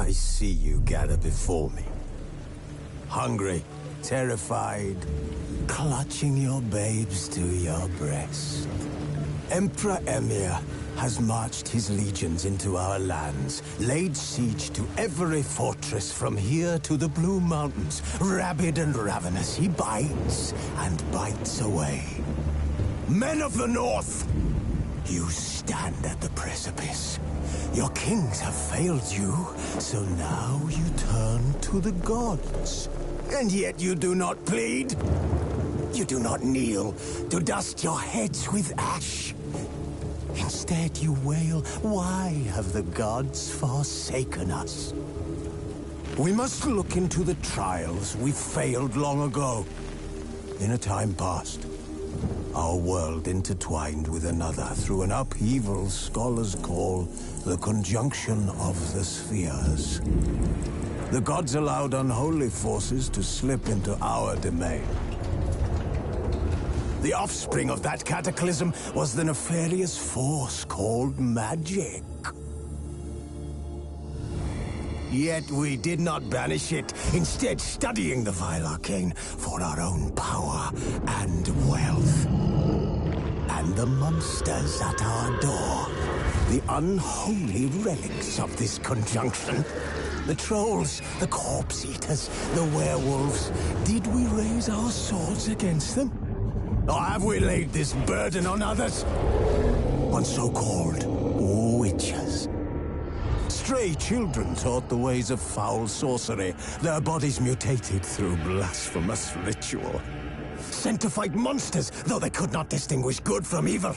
I see you gather before me. Hungry, terrified, clutching your babes to your breast. Emperor Emhyr has marched his legions into our lands, laid siege to every fortress from here to the Blue Mountains. Rabid and ravenous, he bites and bites away. Men of the North, you stand at the precipice. Your kings have failed you, so now you turn to the gods. And yet you do not plead. You do not kneel to dust your heads with ash. Instead you wail, why have the gods forsaken us? We must look into the trials we failed long ago. In a time past, our world intertwined with another through an upheaval scholars call the conjunction of the spheres. The gods allowed unholy forces to slip into our domain. The offspring of that cataclysm was the nefarious force called magic. Yet we did not banish it, instead studying the vile arcane for our own power and wealth. And the monsters at our door, the unholy relics of this conjunction. The trolls, the corpse-eaters, the werewolves. Did we raise our swords against them? Or have we laid this burden on others? On so-called witches. Stray children taught the ways of foul sorcery, their bodies mutated through blasphemous ritual. Sent to fight monsters, though they could not distinguish good from evil.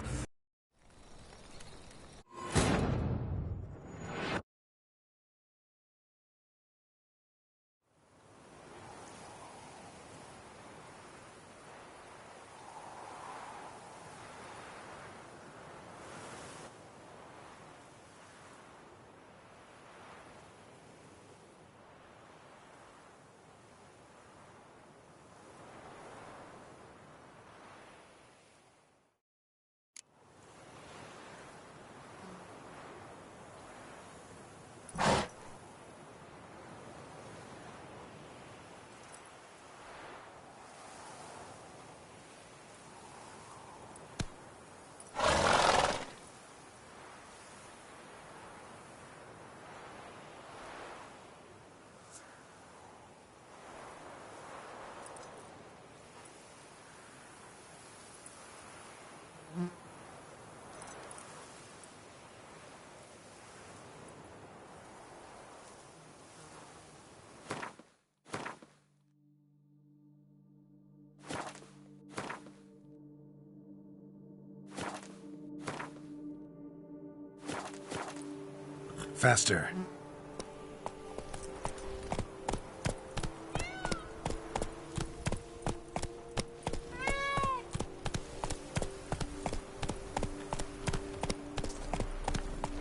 Faster.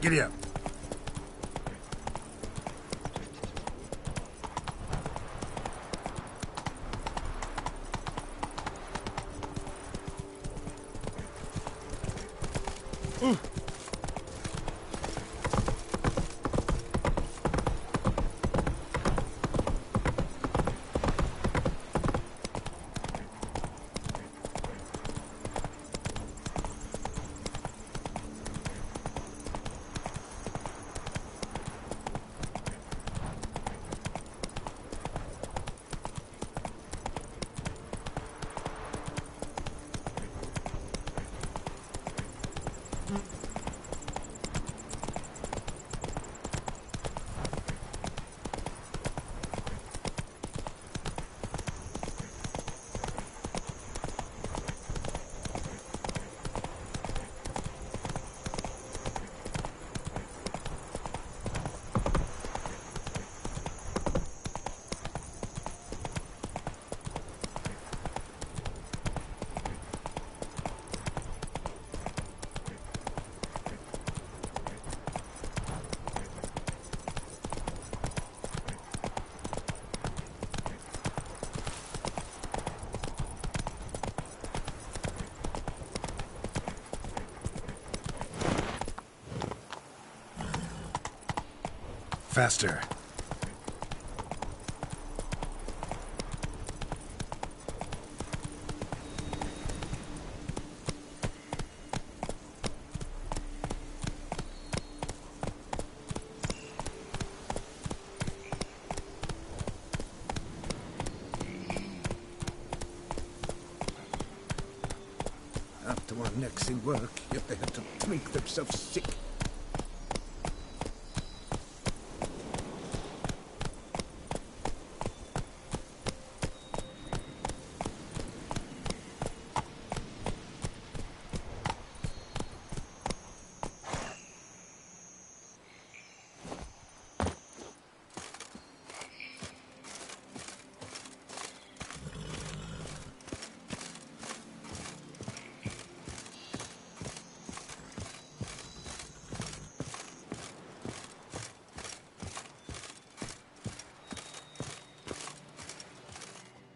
Giddy up. Faster. relaxing work, yet they had to drink themselves sick.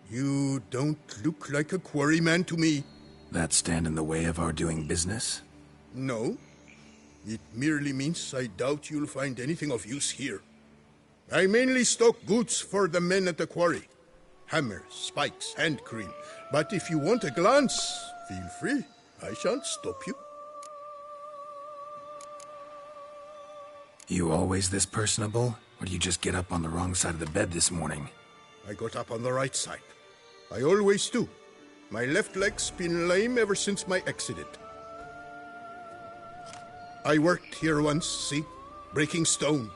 You don't look like a quarryman to me. That stand in the way of our doing business? No. It merely means I doubt you'll find anything of use here. I mainly stock goods for the men at the quarry. Hammers, spikes, hand cream. But if you want a glance, feel free. I shan't stop you. You always this personable? Or do you just get up on the wrong side of the bed this morning? I got up on the right side. I always do. My left leg's been lame ever since my accident. I worked here once, see? Breaking stone.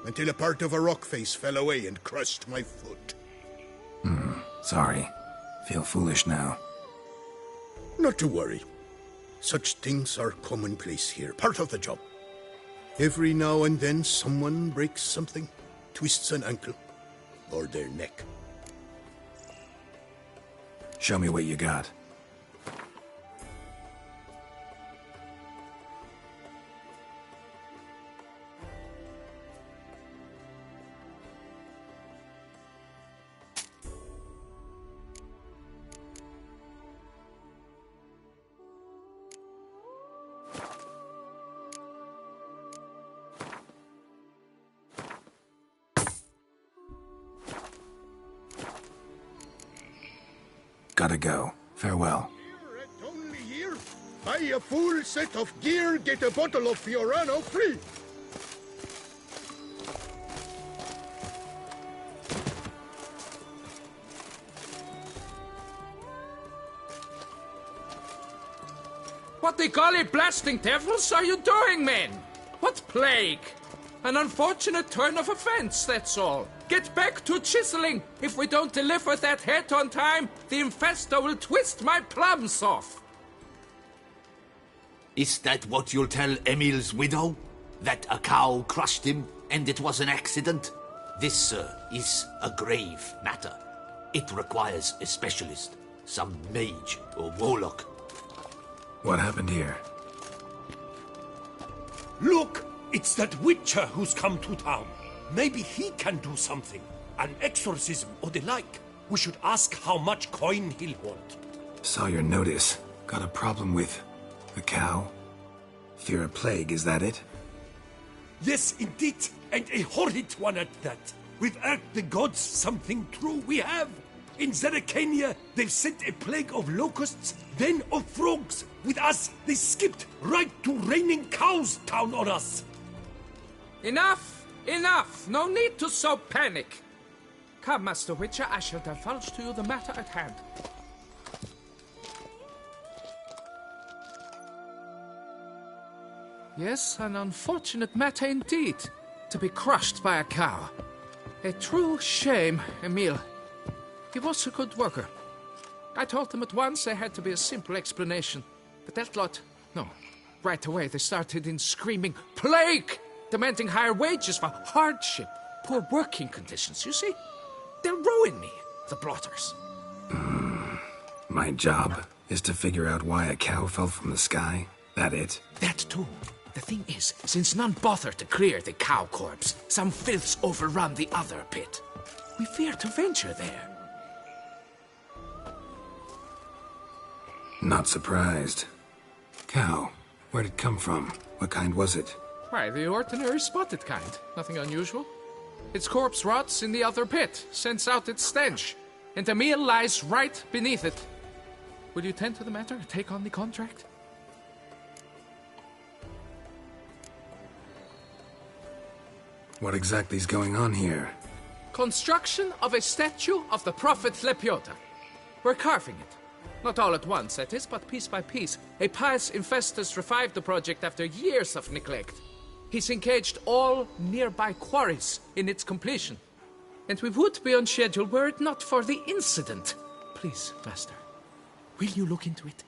Until a part of a rock face fell away and crushed my foot. Sorry. Feel foolish now. Not to worry. Such things are commonplace here, part of the job. Every now and then someone breaks something, twists an ankle, or their neck. Show me what you got. Gotta go. Farewell. Here and only here, buy a full set of gear, get a bottle of Fiorano free. What the golly blasting devils are you doing, men? What plague? An unfortunate turn of events, that's all. Get back to chiseling. If we don't deliver that head on time, the infestor will twist my plums off. Is that what you'll tell Emil's widow? That a cow crushed him and it was an accident? This, sir, is a grave matter. It requires a specialist, some mage or warlock. What happened here? Look! It's that Witcher who's come to town. Maybe he can do something. An exorcism or the like. We should ask how much coin he'll want. Saw your notice. Got a problem with the cow? Fear a plague, is that it? Yes, indeed. And a horrid one at that. Without the gods, something true we have. In Zeracania, they've sent a plague of locusts, then of frogs. With us, they skipped right to raining cows down on us. Enough! Enough! No need to so panic. Come, Master Witcher, I shall divulge to you the matter at hand. Yes, an unfortunate matter indeed. To be crushed by a cow. A true shame, Emil. He was a good worker. I told them at once there had to be a simple explanation. But that lot, no. Right away they started in screaming, "Plague!" Demanding higher wages for hardship, poor working conditions, you see? They'll ruin me, the blotters. My job is to figure out why a cow fell from the sky. That it? That too. The thing is, since none bother to clear the cow corpse, some filths overrun the other pit. We fear to venture there. Not surprised. Cow. Where'd it come from? What kind was it? Why, the ordinary spotted kind. Nothing unusual. Its corpse rots in the other pit, sends out its stench, and Emil lies right beneath it. Will you tend to the matter, take on the contract? What exactly is going on here? Construction of a statue of the prophet Lepioda. We're carving it. Not all at once, that is, but piece by piece. A pious Infestus revived the project after years of neglect. He's engaged all nearby quarries in its completion. And we would be on schedule were it not for the incident. Please, Master, will you look into it?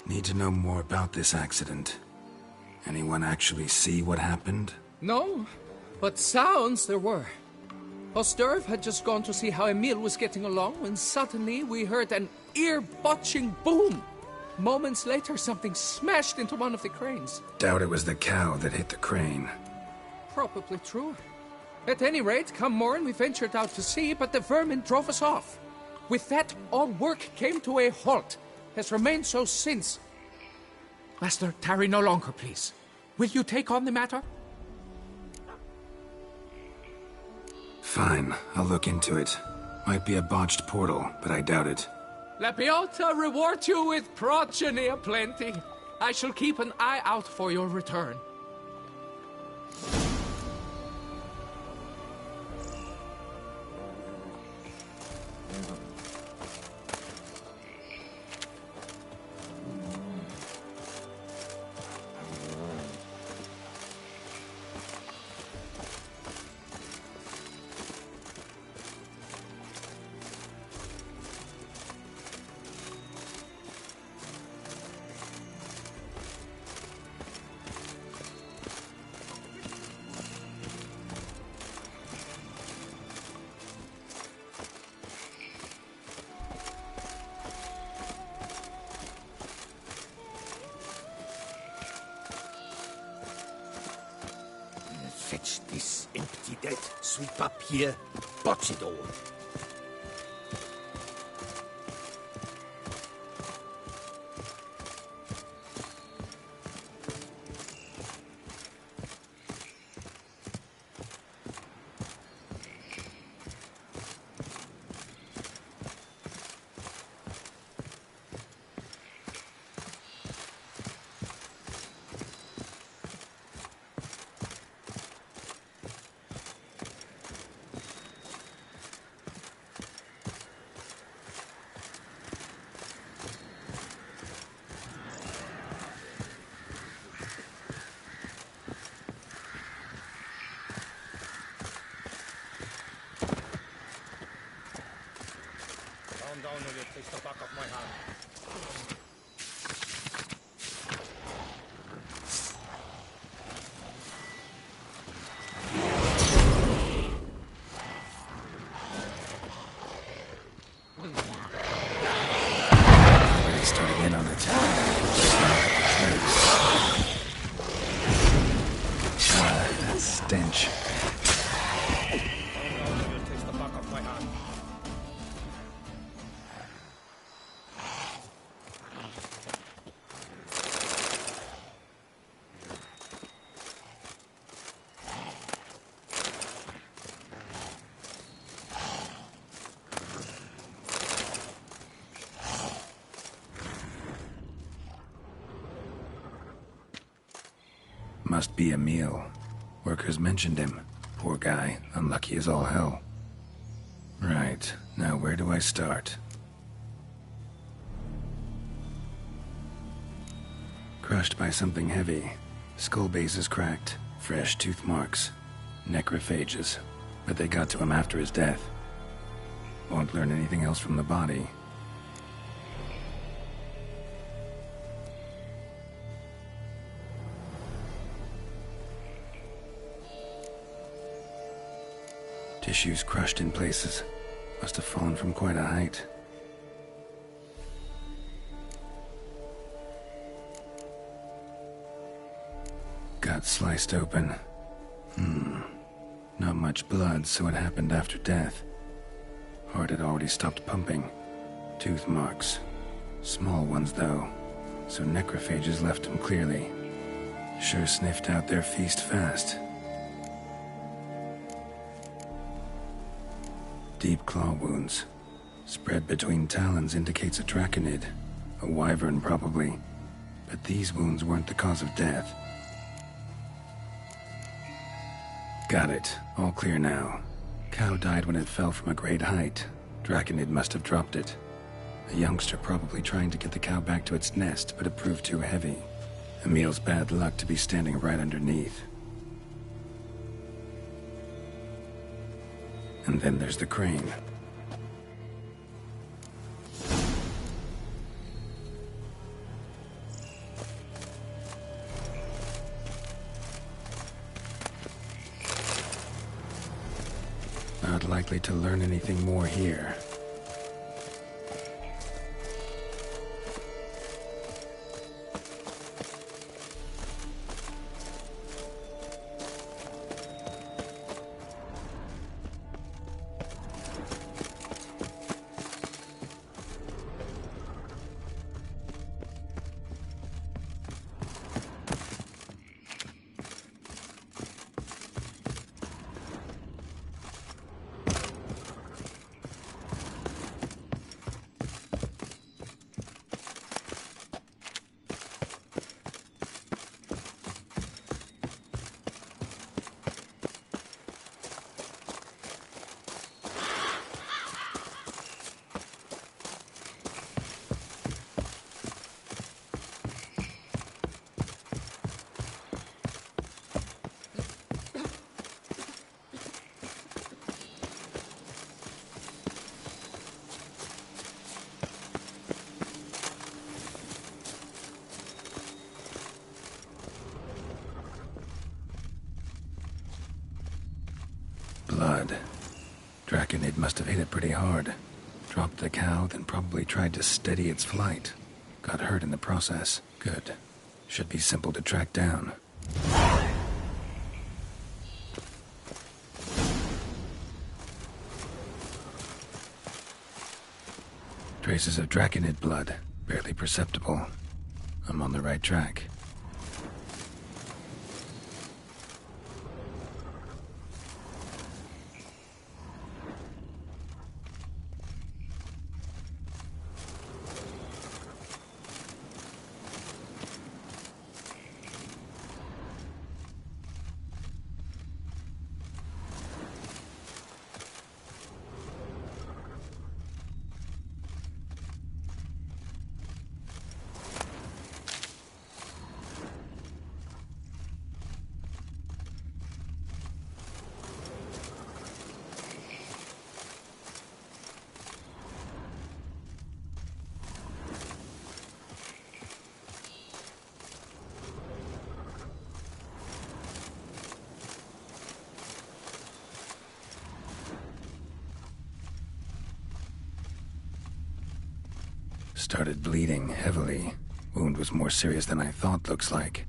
Need to know more about this accident. Anyone actually see what happened? No, but sounds there were. Osturv had just gone to see how Emil was getting along when suddenly we heard an ear-botching boom. Moments later, something smashed into one of the cranes. Doubt it was the cow that hit the crane. Probably true. At any rate, come morn we ventured out to sea, but the vermin drove us off. With that, all work came to a halt. Has remained so since. Master, tarry no longer, please. Will you take on the matter? Fine, I'll look into it. Might be a botched portal, but I doubt it. Lapiota reward you with progeny aplenty. I shall keep an eye out for your return. Fetch this empty dead, sweep up here, botch it all. Down or you'll taste the back of my hand. Starting in on it. That stench. You'll taste the back of my hand. Must be Emil. Workers mentioned him. Poor guy, unlucky as all hell. Right, now where do I start? Crushed by something heavy. Skull base is cracked. Fresh tooth marks. Necrophages. But they got to him after his death. Won't learn anything else from the body. Tissues crushed in places. Must have fallen from quite a height. Gut sliced open. Not much blood, so it happened after death. Heart had already stopped pumping. Tooth marks. Small ones, though. So necrophages left him clearly. Sure sniffed out their feast fast. Deep claw wounds. Spread between talons indicates a draconid. A wyvern, probably. But these wounds weren't the cause of death. Got it. All clear now. Cow died when it fell from a great height. Draconid must have dropped it. A youngster probably trying to get the cow back to its nest, but it proved too heavy. Emil's bad luck to be standing right underneath. And then there's the crane. Not likely to learn anything more here. Blood. Draconid must have hit it pretty hard. Dropped the cow, then probably tried to steady its flight. Got hurt in the process. Good. Should be simple to track down. Traces of Draconid blood. Barely perceptible. I'm on the right track. Started bleeding heavily. Wound was more serious than I thought, looks like.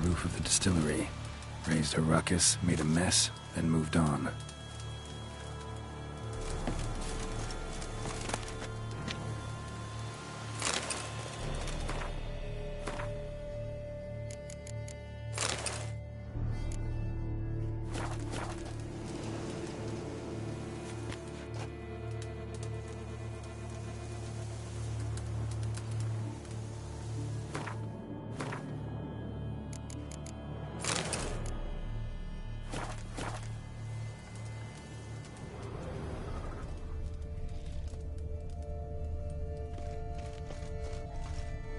roof of the distillery, raised a ruckus, made a mess, then moved on.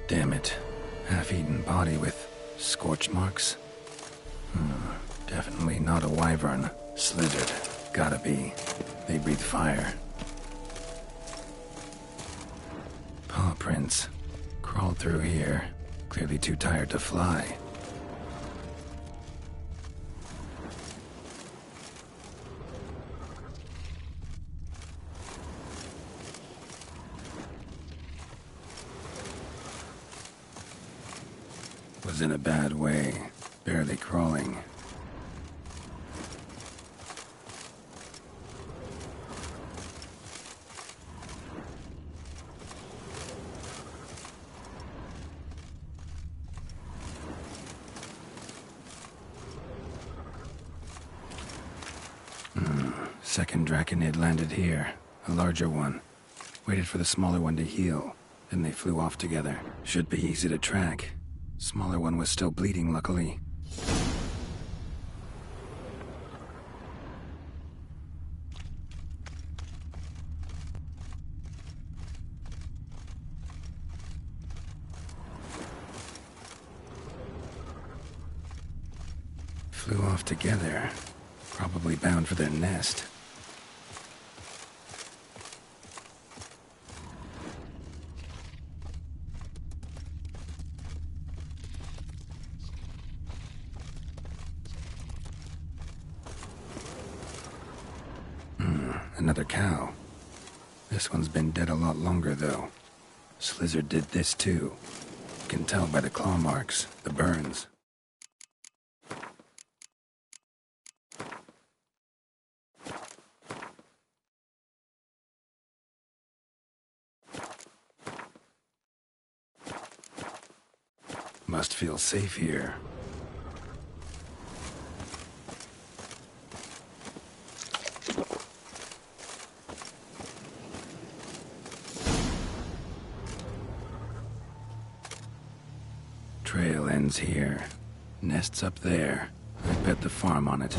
Damn it. Half-eaten body with scorch marks? Definitely not a wyvern. Slithered. Gotta be. They breathe fire. Paw prints. Crawled through here. Clearly too tired to fly. Was in a bad way, barely crawling. Second Draconid landed here, a larger one. Waited for the smaller one to heal, then they flew off together. Should be easy to track. Smaller one was still bleeding, luckily. Flew off together. Probably bound for their nest. Another cow. This one's been dead a lot longer, though. Slizzard did this, too. You can tell by the claw marks, the burns. Must feel safe here. Trail ends here. Nest's up there. I bet the farm on it.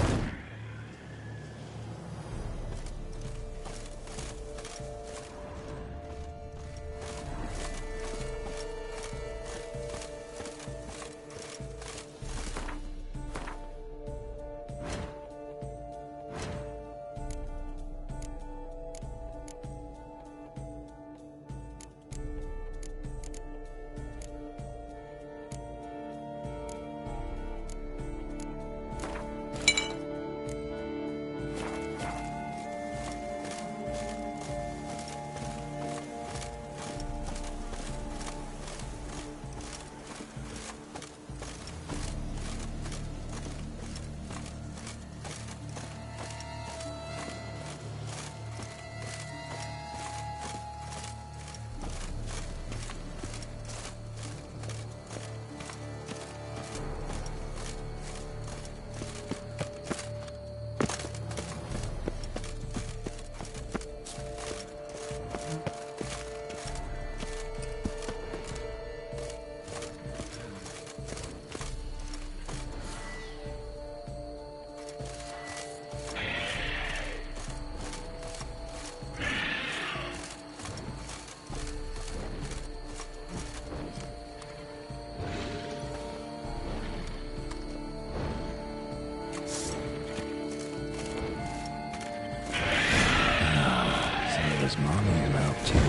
His mommy am out too.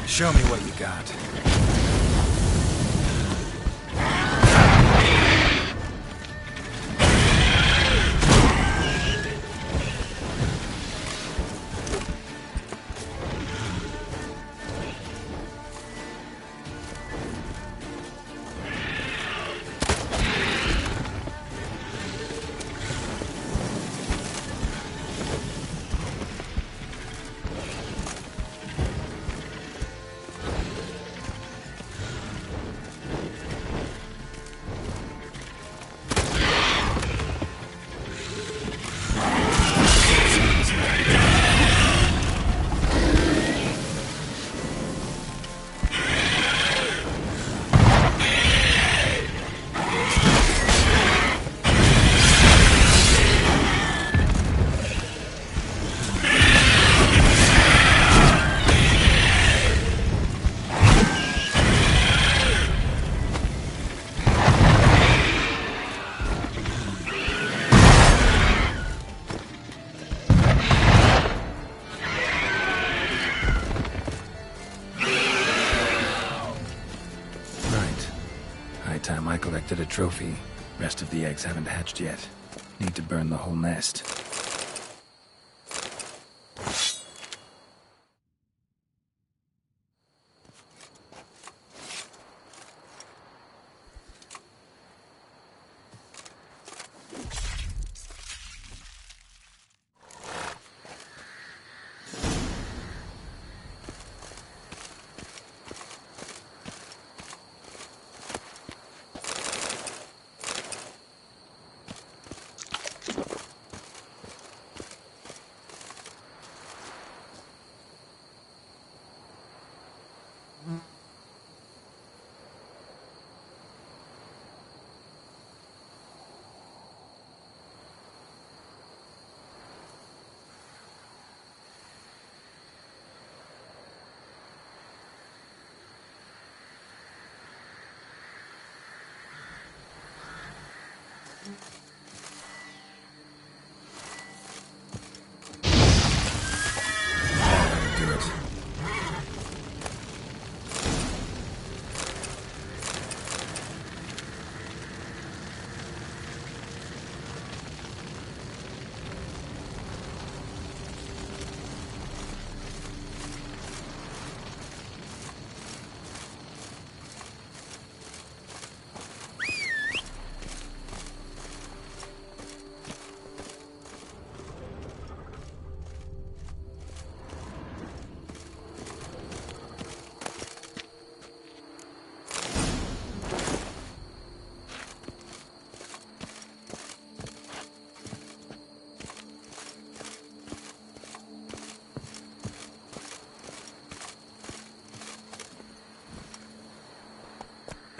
Show me what you got. Collected a trophy. Rest of the eggs haven't hatched yet. Need to burn the whole nest.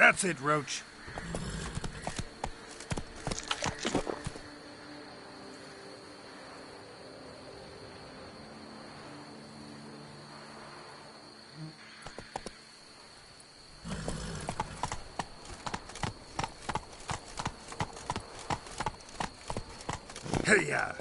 That's it, Roach. Hey-ya!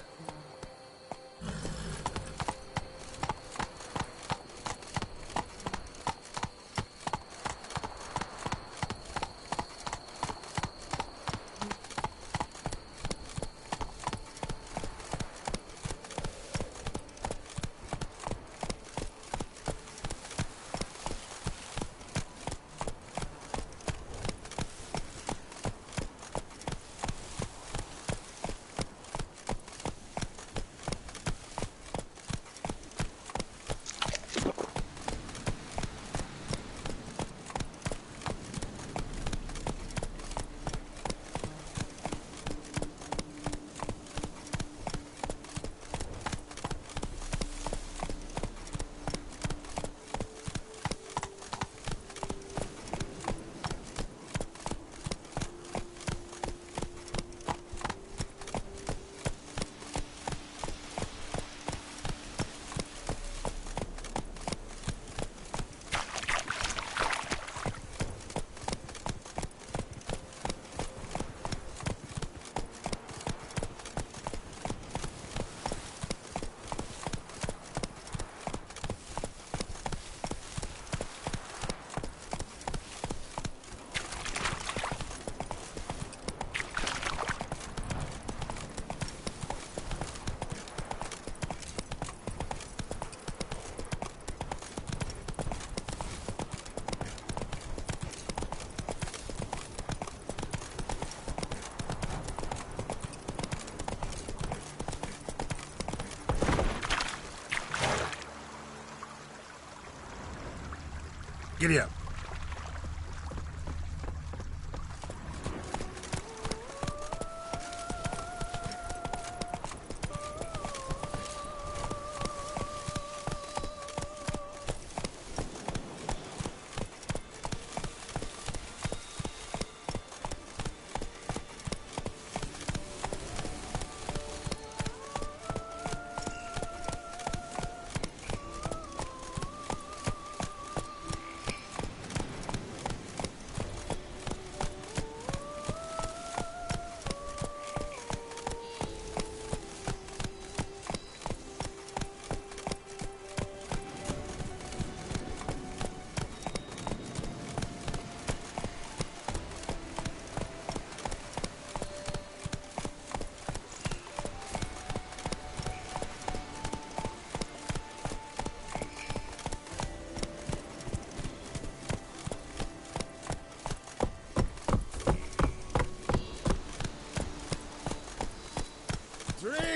Giddy up.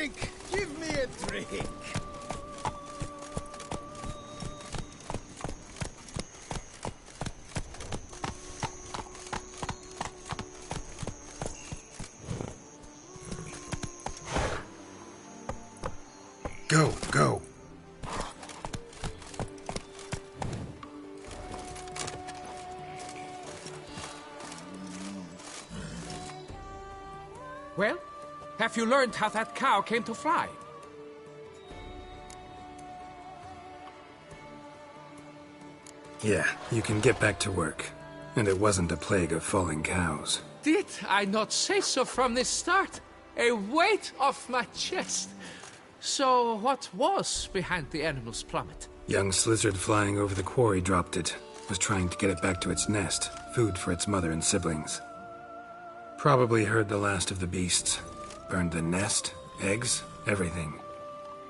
drink! Give me a drink! Go. Well, have you learned how that cow came to fly? Yeah, you can get back to work. And it wasn't a plague of falling cows. Did I not say so from the start? A weight off my chest. So, what was behind the animal's plummet? Young lizard flying over the quarry dropped it. Was trying to get it back to its nest. Food for its mother and siblings. Probably heard the last of the beasts. Burned the nest, eggs, everything.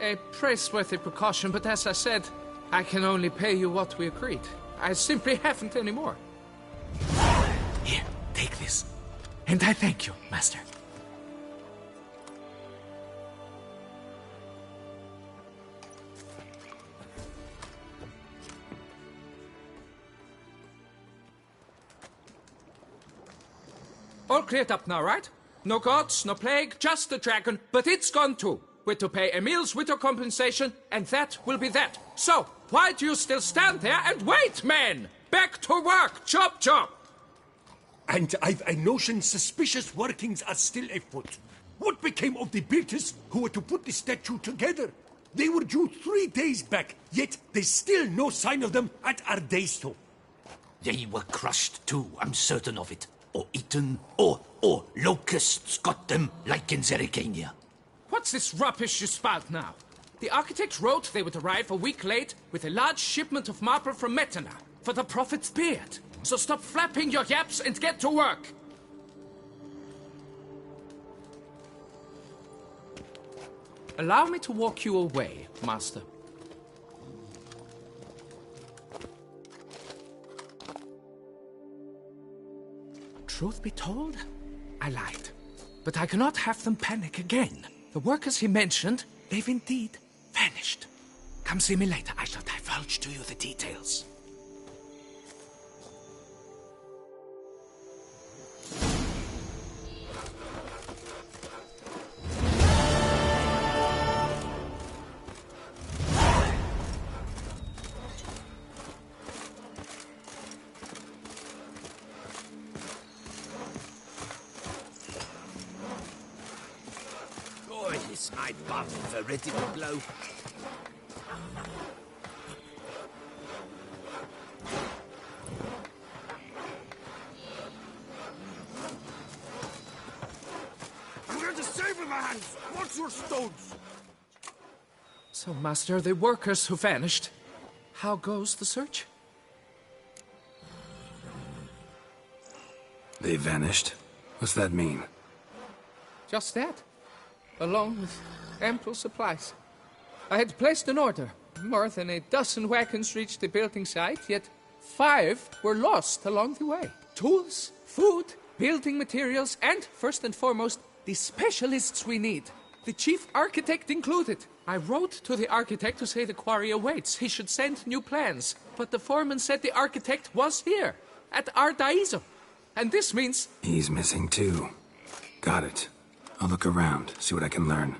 A praiseworthy precaution, but as I said, I can only pay you what we agreed. I simply haven't any more. Here, take this. And I thank you, Master. All cleared up now, right? No gods, no plague, just the dragon, but it's gone too. We're to pay Emil's widow compensation, and that will be that. So, why do you still stand there and wait, men? Back to work! Chop, chop! And I've a notion suspicious workings are still afoot. What became of the builders who were to put the statue together? They were due 3 days back, yet there's still no sign of them at Ardaisto. They were crushed too, I'm certain of it. Or eaten, or locusts got them, like in Zerikania. What's this rubbish you spout now? The architect wrote they would arrive a week late with a large shipment of marble from Metana for the prophet's beard. So stop flapping your yaps and get to work. Allow me to walk you away, Master. Truth be told, I lied. But I cannot have them panic again. The workers he mentioned, they've indeed vanished. Come see me later. I shall divulge to you the details. My buttons are ready to blow. I'm going to save with my hands. Watch your stones. So, Master, the workers who vanished. How goes the search? They vanished? What's that mean? Just that. Along with ample supplies. I had placed an order. More than a dozen wagons reached the building site, yet 5 were lost along the way. Tools, food, building materials, and, first and foremost, the specialists we need. The chief architect included. I wrote to the architect to say the quarry awaits. He should send new plans. But the foreman said the architect was here, at Ardaizo. And this means... He's missing too. Got it. I'll look around, see what I can learn.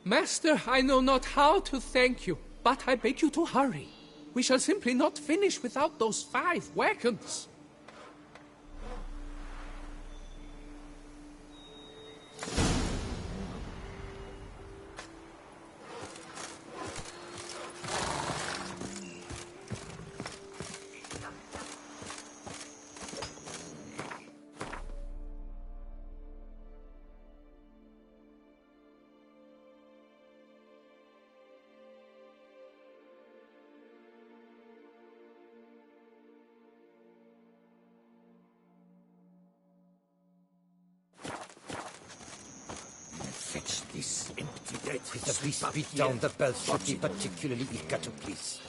Master, I know not how to thank you, but I beg you to hurry. We shall simply not finish without those 5 wagons. Fetch this empty dead with the beast beat down the belt should be particularly eager to please.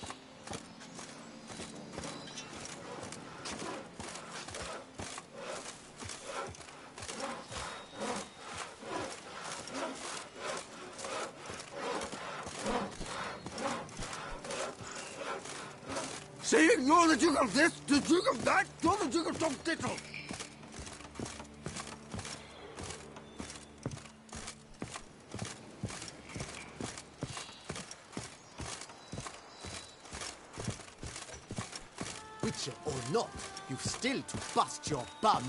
saying you're the Duke of this, the Duke of that, you're the Duke of Tom Tittle. Witcher or not, you've still to bust your bum.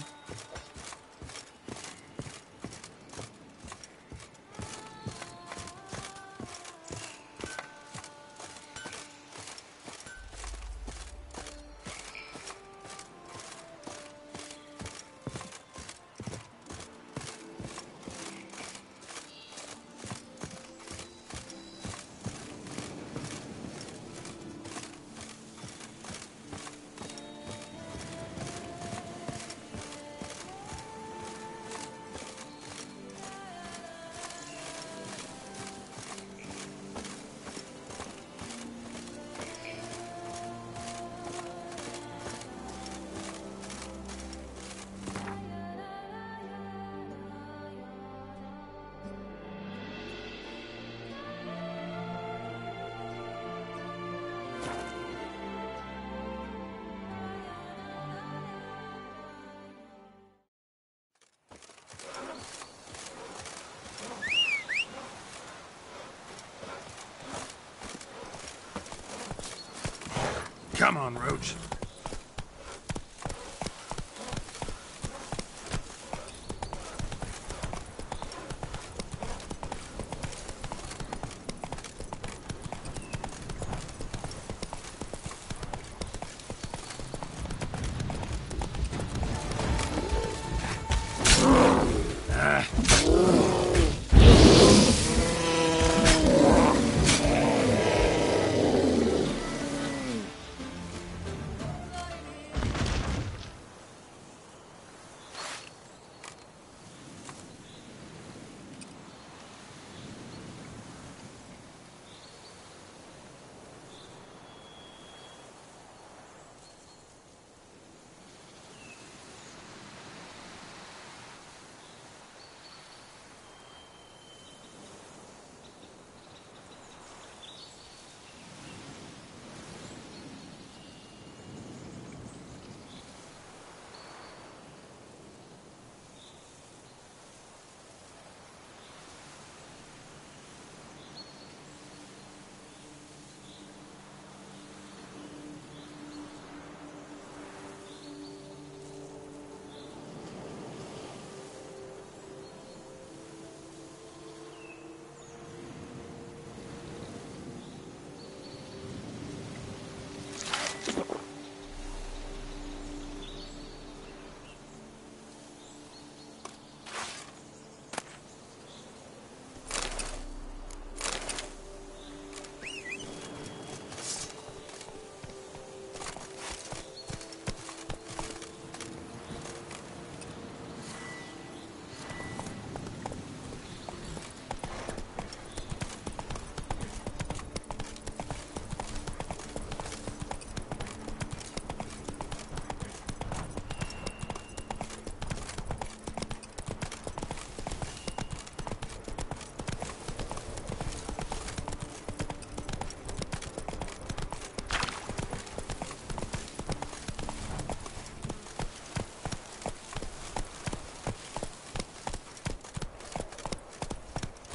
Come on, Roach.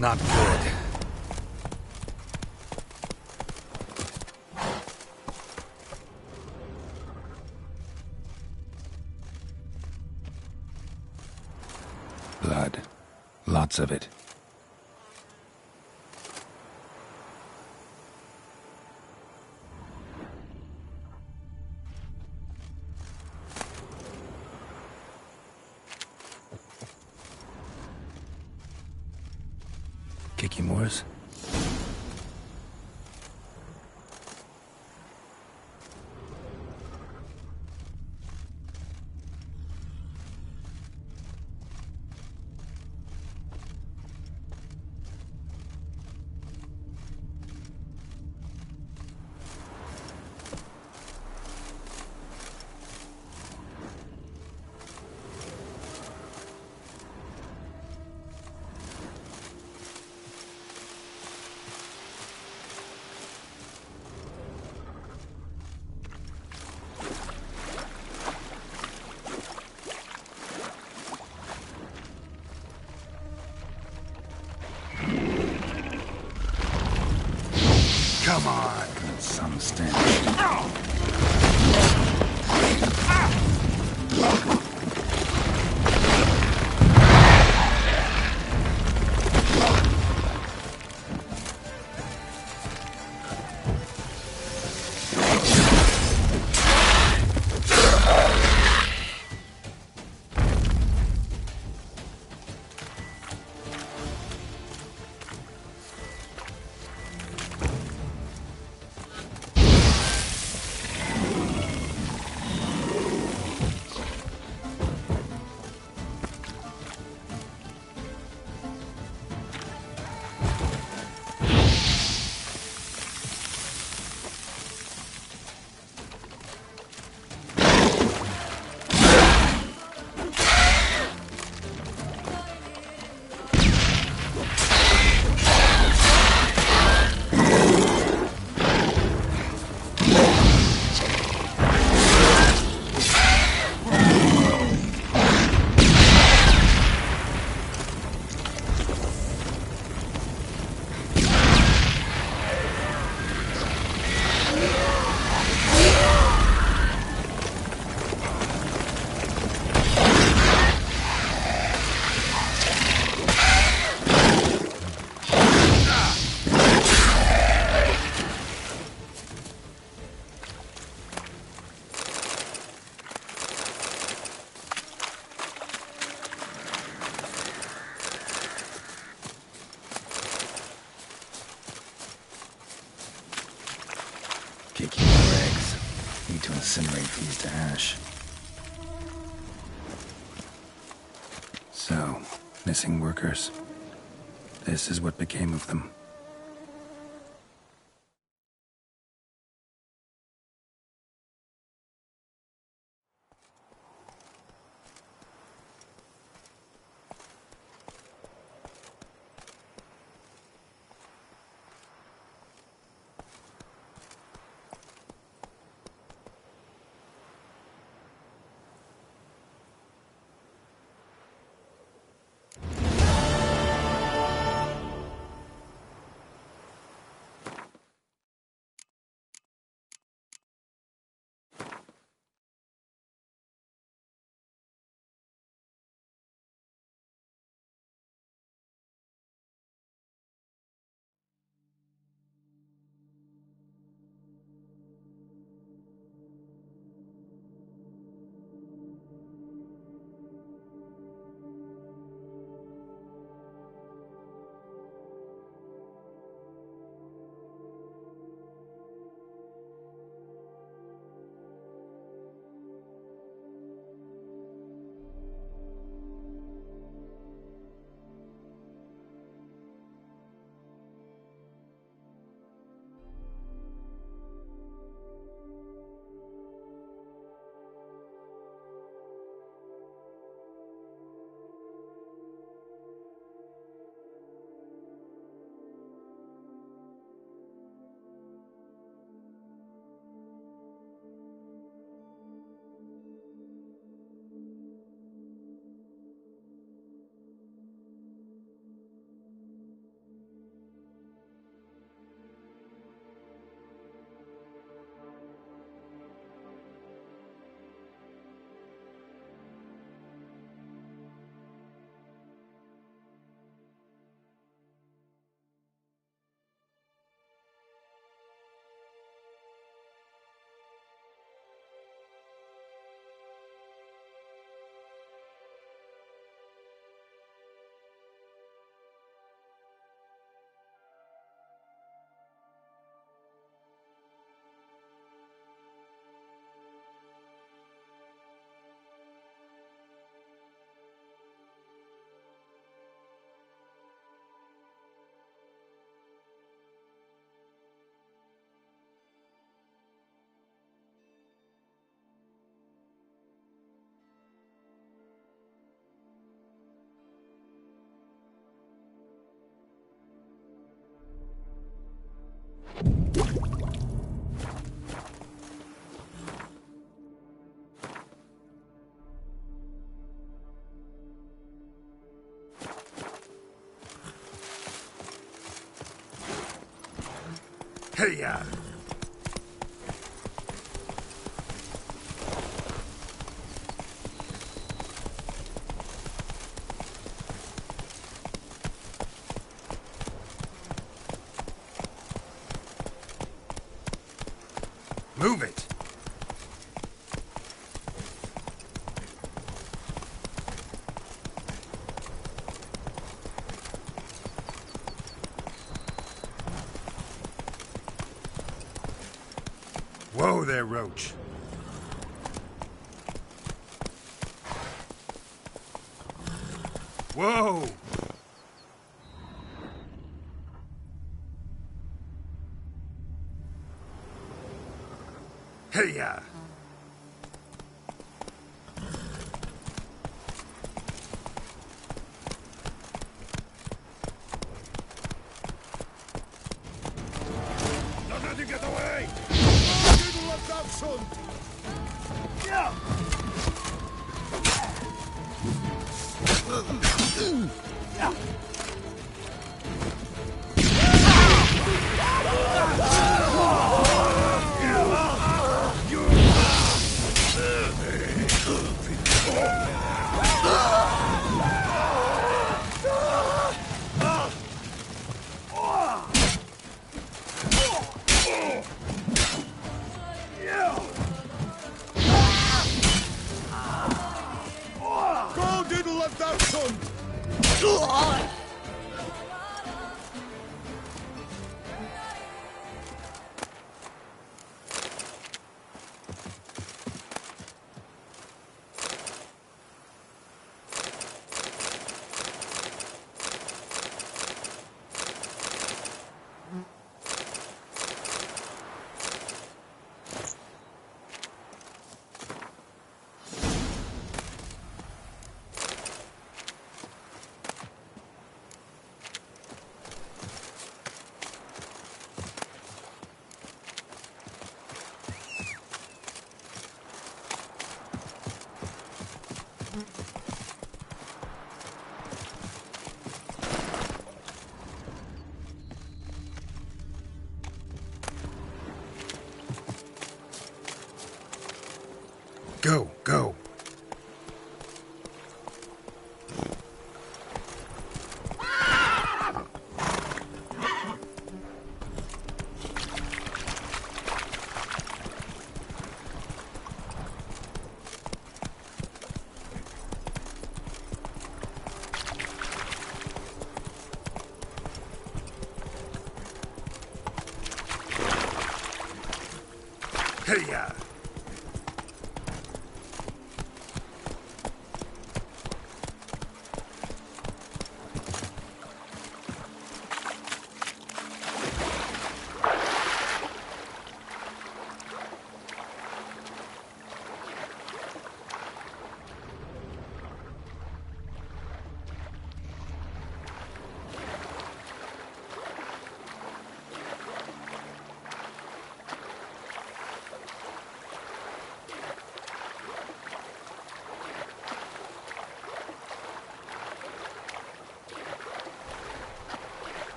Not good. Blood. Lots of it. Kikimores? Come on. Good some stench. Kicking your eggs. Need to incinerate these to ash. So, missing workers. This is what became of them. Hey-ya! Move it! Whoa there, Roach. Whoa! Hey-ya! Don't let him get away! Little of that son! Yeah! Go, diddle of that son! Go, go. Hey-ya!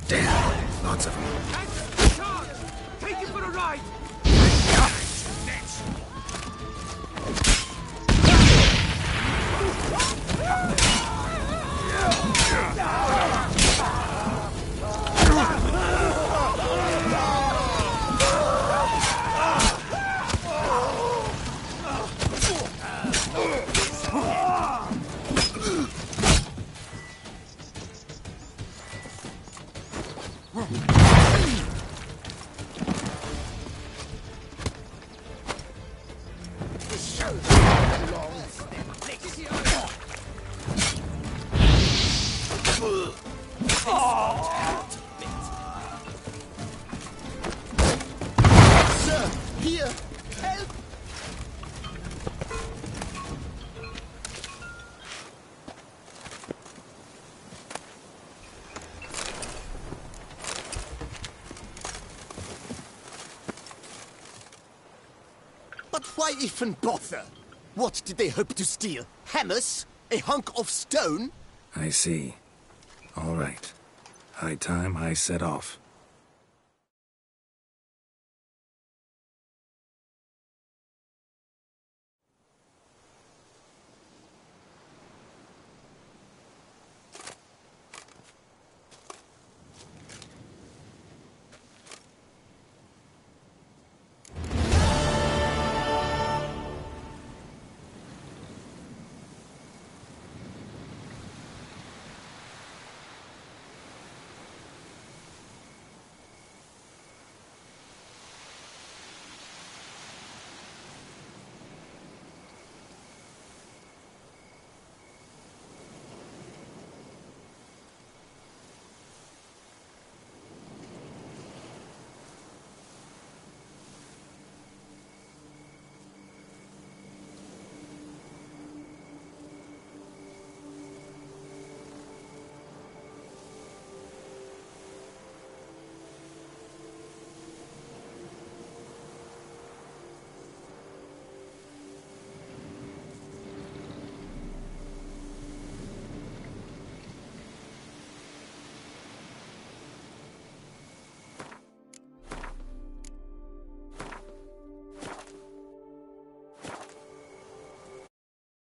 Damn, lots of them. Take it for a ride! Sir, here, help! Why even bother? What did they hope to steal? Hammers? A hunk of stone? I see. All right. High time I set off.